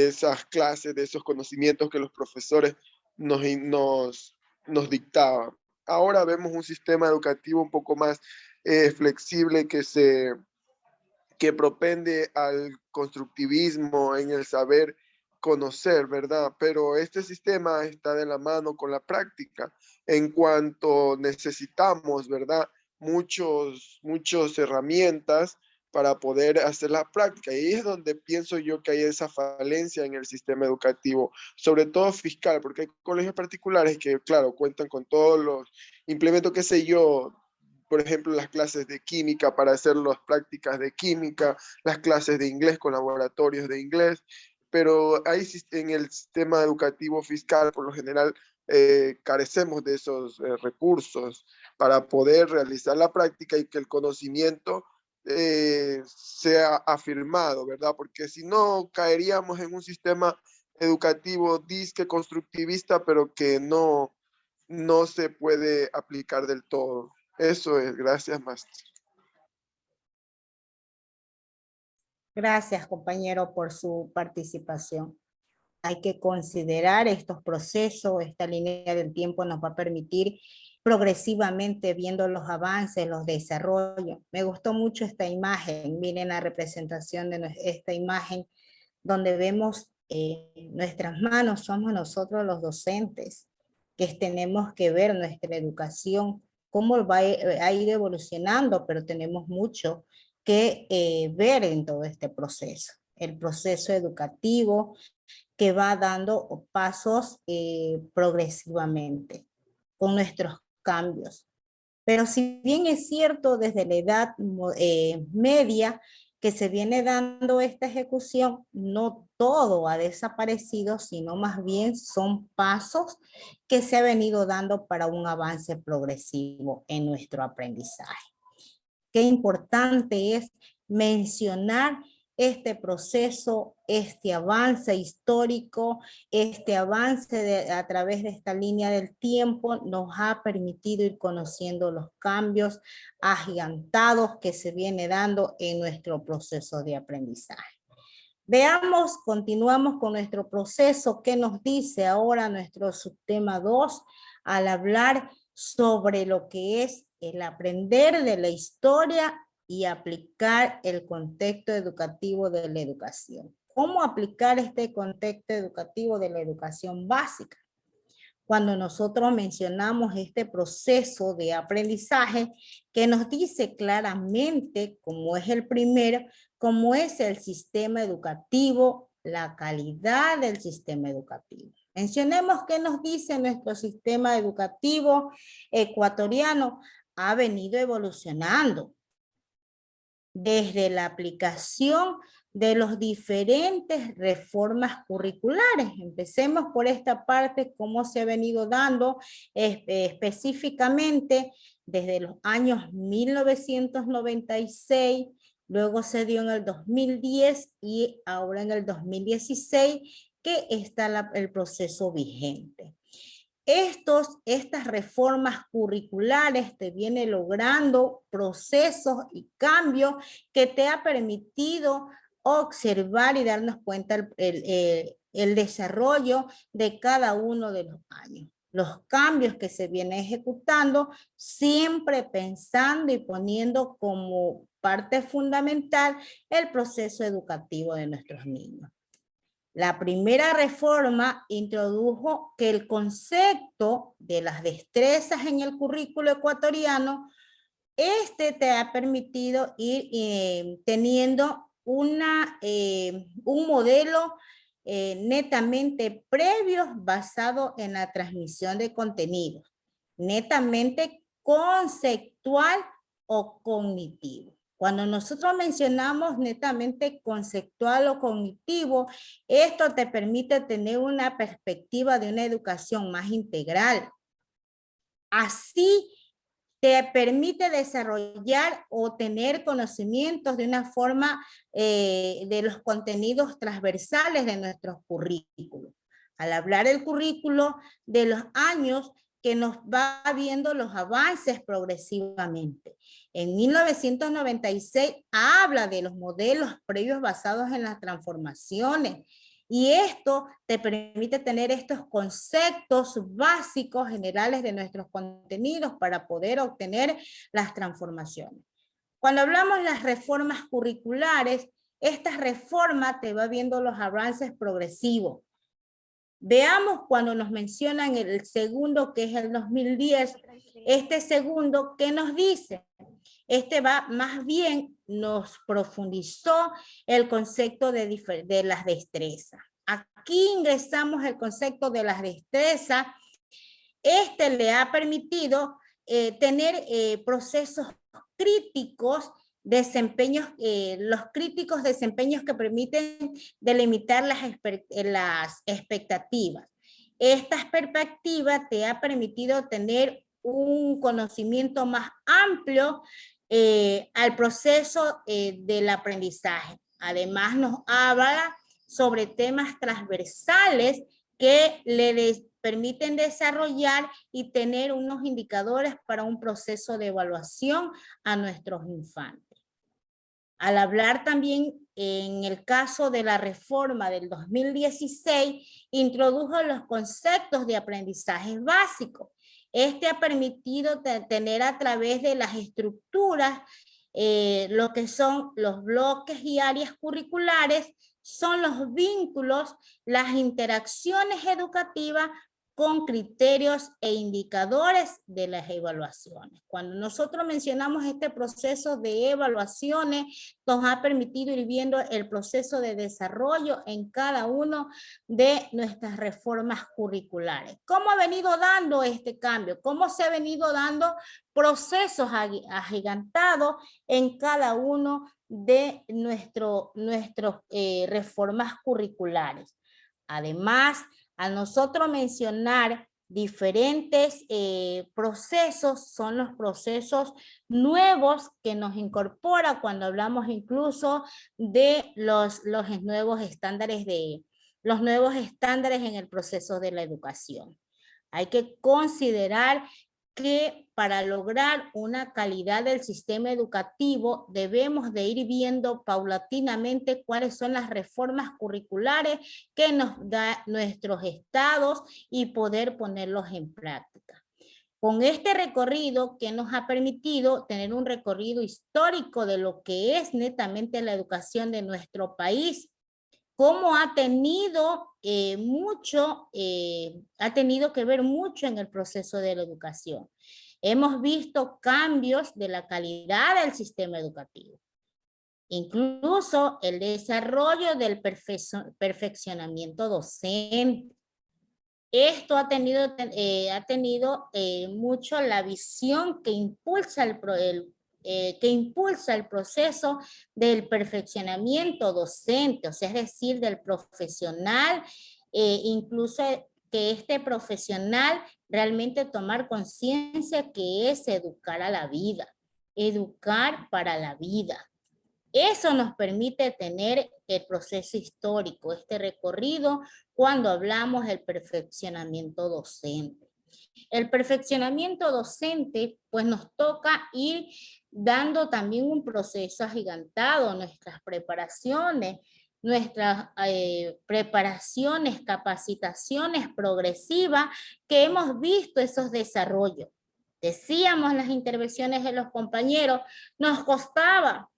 esas clases, de esos conocimientos que los profesores nos dictaban. Ahora vemos un sistema educativo un poco más flexible que propende al constructivismo en el saber conocer, ¿verdad? Pero este sistema está de la mano con la práctica en cuanto necesitamos, ¿verdad? Muchas herramientas para poder hacer la práctica. Y ahí es donde pienso yo que hay esa falencia en el sistema educativo, sobre todo fiscal, porque hay colegios particulares que, claro, cuentan con todos los implementos, qué sé yo, por ejemplo, las clases de química para hacer las prácticas de química, las clases de inglés con laboratorios de inglés, pero ahí en el sistema educativo fiscal, por lo general, carecemos de esos recursos para poder realizar la práctica y que el conocimiento sea afirmado, ¿verdad? Porque si no, caeríamos en un sistema educativo disque constructivista, pero que no se puede aplicar del todo. Eso es. Gracias, Máster. Gracias, compañero, por su participación. Hay que considerar estos procesos, esta línea del tiempo nos va a permitir progresivamente viendo los avances, los desarrollos. Me gustó mucho esta imagen, miren la representación de esta imagen, donde vemos nuestras manos, somos nosotros los docentes, que tenemos que ver nuestra educación, cómo ha ido evolucionando, pero tenemos mucho que ver en todo este proceso. El proceso educativo que va dando pasos progresivamente con nuestros cambios. Pero si bien es cierto desde la edad media que se viene dando esta ejecución, no todo ha desaparecido, sino más bien son pasos que se ha venido dando para un avance progresivo en nuestro aprendizaje. Qué importante es mencionar este proceso, este avance histórico, este avance a través de esta línea del tiempo nos ha permitido ir conociendo los cambios agigantados que se viene dando en nuestro proceso de aprendizaje. Veamos, continuamos con nuestro proceso. ¿Qué nos dice ahora nuestro subtema 2 al hablar sobre lo que es el aprender de la historia y aplicar el contexto educativo de la educación? ¿Cómo aplicar este contexto educativo de la educación básica? Cuando nosotros mencionamos este proceso de aprendizaje que nos dice claramente cómo es el primero, cómo es el sistema educativo, la calidad del sistema educativo. Mencionemos qué nos dice nuestro sistema educativo ecuatoriano. Ha venido evolucionando desde la aplicación de los diferentes reformas curriculares. Empecemos por esta parte, cómo se ha venido dando específicamente desde los años 1996, luego se dio en el 2010 y ahora en el 2016 que está el proceso vigente. Estas reformas curriculares te vienen logrando procesos y cambios que te ha permitido observar y darnos cuenta el desarrollo de cada uno de los años. Los cambios que se vienen ejecutando, siempre pensando y poniendo como parte fundamental el proceso educativo de nuestros niños. La primera reforma introdujo que el concepto de las destrezas en el currículo ecuatoriano, te ha permitido ir teniendo un modelo netamente previo basado en la transmisión de contenidos, netamente conceptual o cognitivo. Cuando nosotros mencionamos netamente conceptual o cognitivo, esto te permite tener una perspectiva de una educación más integral. Así te permite desarrollar o tener conocimientos de una forma de los contenidos transversales de nuestros currículos. Al hablar del currículo, de los años que nos va viendo los avances progresivamente. En 1996 habla de los modelos previos basados en las transformaciones y esto te permite tener estos conceptos básicos generales de nuestros contenidos para poder obtener las transformaciones. Cuando hablamos de las reformas curriculares, esta reforma te va viendo los avances progresivos. Veamos cuando nos mencionan el segundo, que es el 2010, este segundo, ¿qué nos dice? va más bien nos profundizó el concepto de las destrezas. Aquí ingresamos el concepto de las destrezas. Le ha permitido tener procesos críticos, los críticos desempeños que permiten delimitar las expectativas. Esta perspectiva te ha permitido tener un conocimiento más amplio al proceso del aprendizaje. Además, nos habla sobre temas transversales que le permiten desarrollar y tener unos indicadores para un proceso de evaluación a nuestros infantes. Al hablar también en el caso de la reforma del 2016, introdujo los conceptos de aprendizaje básico. Ha permitido tener a través de las estructuras lo que son los bloques y áreas curriculares, son los vínculos, las interacciones educativas con criterios e indicadores de las evaluaciones. Cuando nosotros mencionamos este proceso de evaluaciones, nos ha permitido ir viendo el proceso de desarrollo en cada uno de nuestras reformas curriculares. ¿Cómo ha venido dando este cambio? ¿Cómo se ha venido dando procesos agigantados en cada uno de nuestras reformas curriculares? Además, a nosotros mencionar diferentes procesos, son los procesos nuevos que nos incorpora cuando hablamos incluso de los nuevos estándares en el proceso de la educación. Hay que considerar que para lograr una calidad del sistema educativo debemos de ir viendo paulatinamente cuáles son las reformas curriculares que nos da nuestros estados y poder ponerlos en práctica. Con este recorrido que nos ha permitido tener un recorrido histórico de lo que es netamente la educación de nuestro país, cómo ha tenido que ver mucho en el proceso de la educación. Hemos visto cambios de la calidad del sistema educativo. Incluso el desarrollo del perfeccionamiento docente. Esto ha tenido mucho la visión que impulsa el proceso del perfeccionamiento docente, o sea, es decir, del profesional, incluso que este profesional realmente tomar conciencia que es educar a la vida, educar para la vida. Eso nos permite tener el proceso histórico, este recorrido, cuando hablamos del perfeccionamiento docente. El perfeccionamiento docente, pues nos toca ir dando también un proceso agigantado, nuestras preparaciones, capacitaciones progresivas, que hemos visto esos desarrollos. Decíamos las intervenciones de los compañeros, nos costaba,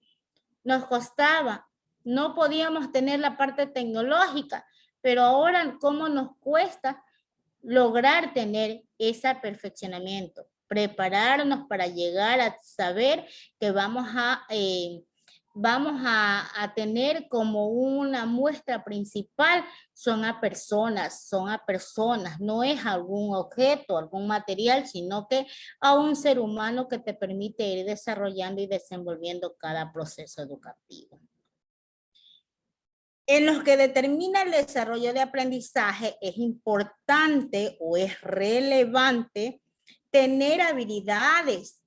no podíamos tener la parte tecnológica, pero ahora cómo nos cuesta lograr tener ese perfeccionamiento, prepararnos para llegar a saber que vamos a tener como una muestra principal, son a personas, no es algún objeto, algún material, sino que a un ser humano que te permite ir desarrollando y desenvolviendo cada proceso educativo. En los que determina el desarrollo de aprendizaje, es importante o es relevante tener habilidades.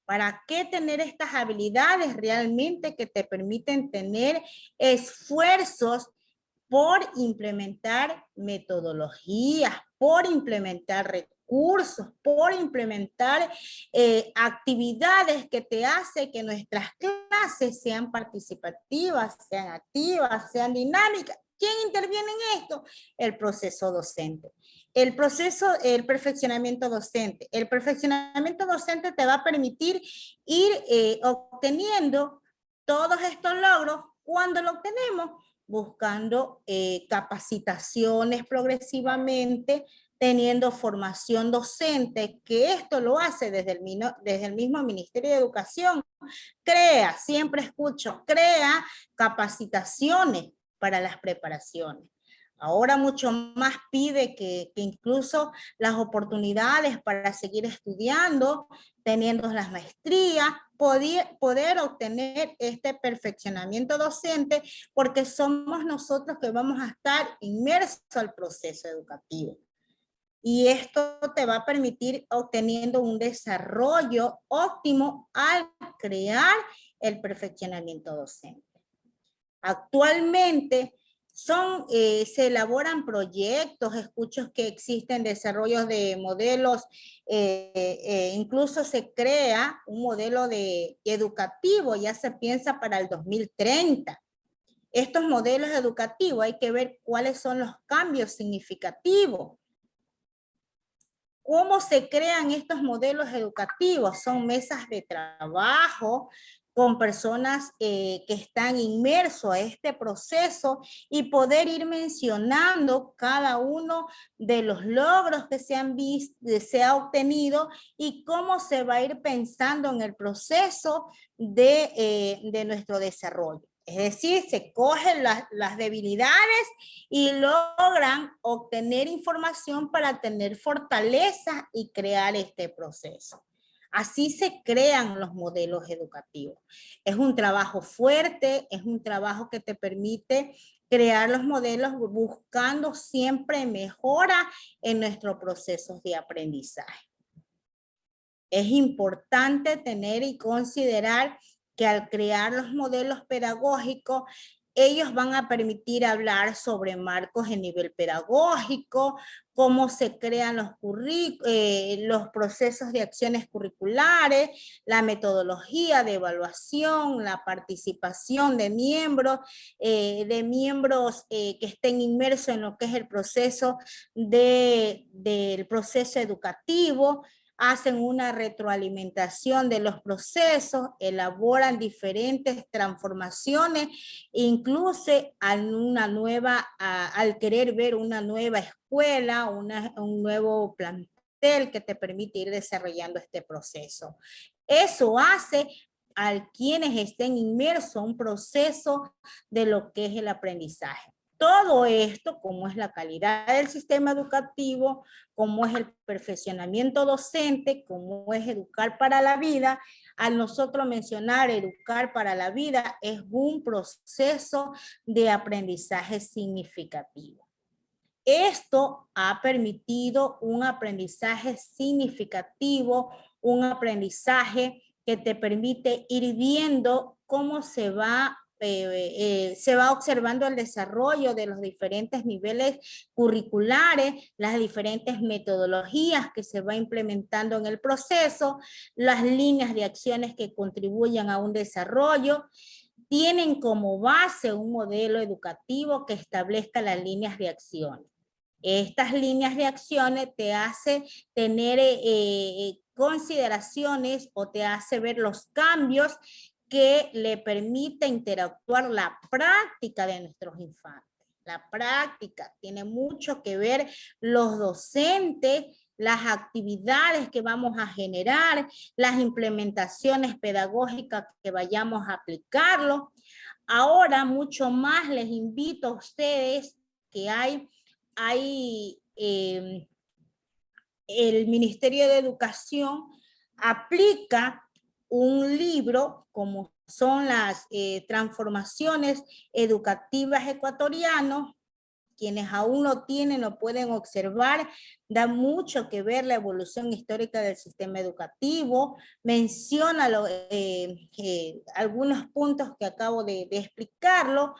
¿Para qué tener estas habilidades realmente que te permiten tener esfuerzos por implementar metodologías, por implementar recursos, por implementar actividades que te hacen que nuestras clases sean participativas, sean activas, sean dinámicas? ¿Quién interviene en esto? El proceso docente. El perfeccionamiento docente. El perfeccionamiento docente te va a permitir ir obteniendo todos estos logros. ¿Cuándo lo obtenemos? Buscando capacitaciones progresivamente teniendo formación docente, que esto lo hace desde el mismo Ministerio de Educación. Crea, siempre escucho, crea capacitaciones para las preparaciones. Ahora mucho más pide que incluso las oportunidades para seguir estudiando, teniendo las maestrías, poder obtener este perfeccionamiento docente, porque somos nosotros que vamos a estar inmersos al proceso educativo. Y esto te va a permitir obteniendo un desarrollo óptimo al crear el perfeccionamiento docente. Actualmente se elaboran proyectos, escucho que existen desarrollos de modelos, incluso se crea un modelo educativo, ya se piensa para el 2030. Estos modelos educativos hay que ver cuáles son los cambios significativos. ¿Cómo se crean estos modelos educativos? Son mesas de trabajo con personas que están inmersos a este proceso y poder ir mencionando cada uno de los logros que se ha obtenido y cómo se va a ir pensando en el proceso de nuestro desarrollo. Es decir, se cogen las debilidades y logran obtener información para tener fortaleza y crear este proceso. Así se crean los modelos educativos. Es un trabajo fuerte, es un trabajo que te permite crear los modelos buscando siempre mejora en nuestros procesos de aprendizaje. Es importante tener y considerar que al crear los modelos pedagógicos, ellos van a permitir hablar sobre marcos en nivel pedagógico, cómo se crean los procesos de acciones curriculares, la metodología de evaluación, la participación de miembros que estén inmersos en lo que es el proceso del proceso educativo, hacen una retroalimentación de los procesos, elaboran diferentes transformaciones, incluso al querer ver una nueva escuela, un nuevo plantel que te permite ir desarrollando este proceso. Eso hace a quienes estén inmersos en un proceso de lo que es el aprendizaje. Todo esto, como es la calidad del sistema educativo, como es el perfeccionamiento docente, como es educar para la vida, al nosotros mencionar educar para la vida es un proceso de aprendizaje significativo. Esto ha permitido un aprendizaje significativo, un aprendizaje que te permite ir viendo cómo se va observando el desarrollo de los diferentes niveles curriculares, las diferentes metodologías que se va implementando en el proceso, las líneas de acciones que contribuyen a un desarrollo. Tienen como base un modelo educativo que establezca las líneas de acción. Estas líneas de acciones te hace tener consideraciones o te hace ver los cambios que le permite interactuar la práctica de nuestros infantes. La práctica tiene mucho que ver los docentes, las actividades que vamos a generar, las implementaciones pedagógicas que vayamos a aplicarlo. Ahora mucho más les invito a ustedes que el Ministerio de Educación aplica un libro como son las transformaciones educativas ecuatorianas. Quienes aún lo tienen lo pueden observar, da mucho que ver la evolución histórica del sistema educativo, menciona algunos puntos que acabo de explicarlo,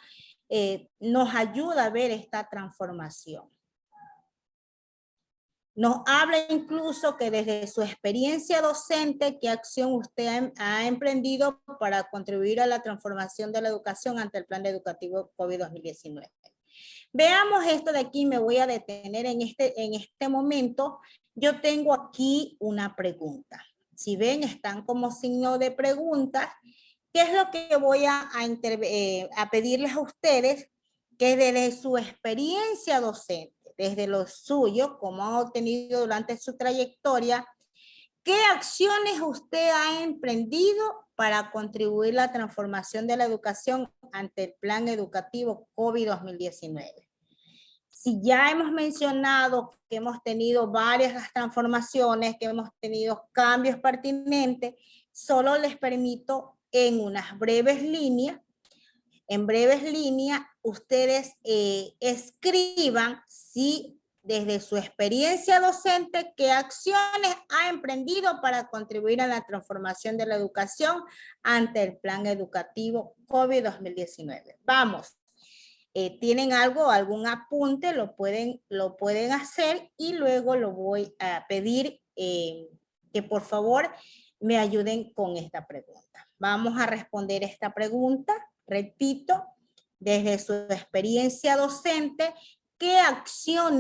nos ayuda a ver esta transformación. Nos habla incluso que desde su experiencia docente, qué acción usted ha emprendido para contribuir a la transformación de la educación ante el Plan Educativo COVID-2019. Veamos esto de aquí, me voy a detener en este momento. Yo tengo aquí una pregunta. Si ven, están como signo de preguntas. ¿Qué es lo que voy a pedirles a ustedes? Que desde su experiencia docente, desde lo suyo, como han obtenido durante su trayectoria, ¿qué acciones usted ha emprendido para contribuir a la transformación de la educación ante el Plan Educativo COVID 2019? Si ya hemos mencionado que hemos tenido varias transformaciones, que hemos tenido cambios pertinentes, solo les permito en unas breves líneas, ustedes escriban si desde su experiencia docente qué acciones ha emprendido para contribuir a la transformación de la educación ante el Plan Educativo COVID 2019. Vamos. Tienen algún apunte, lo pueden hacer y luego lo voy a pedir que por favor me ayuden con esta pregunta. Vamos a responder esta pregunta, repito, desde su experiencia docente, ¿qué acciones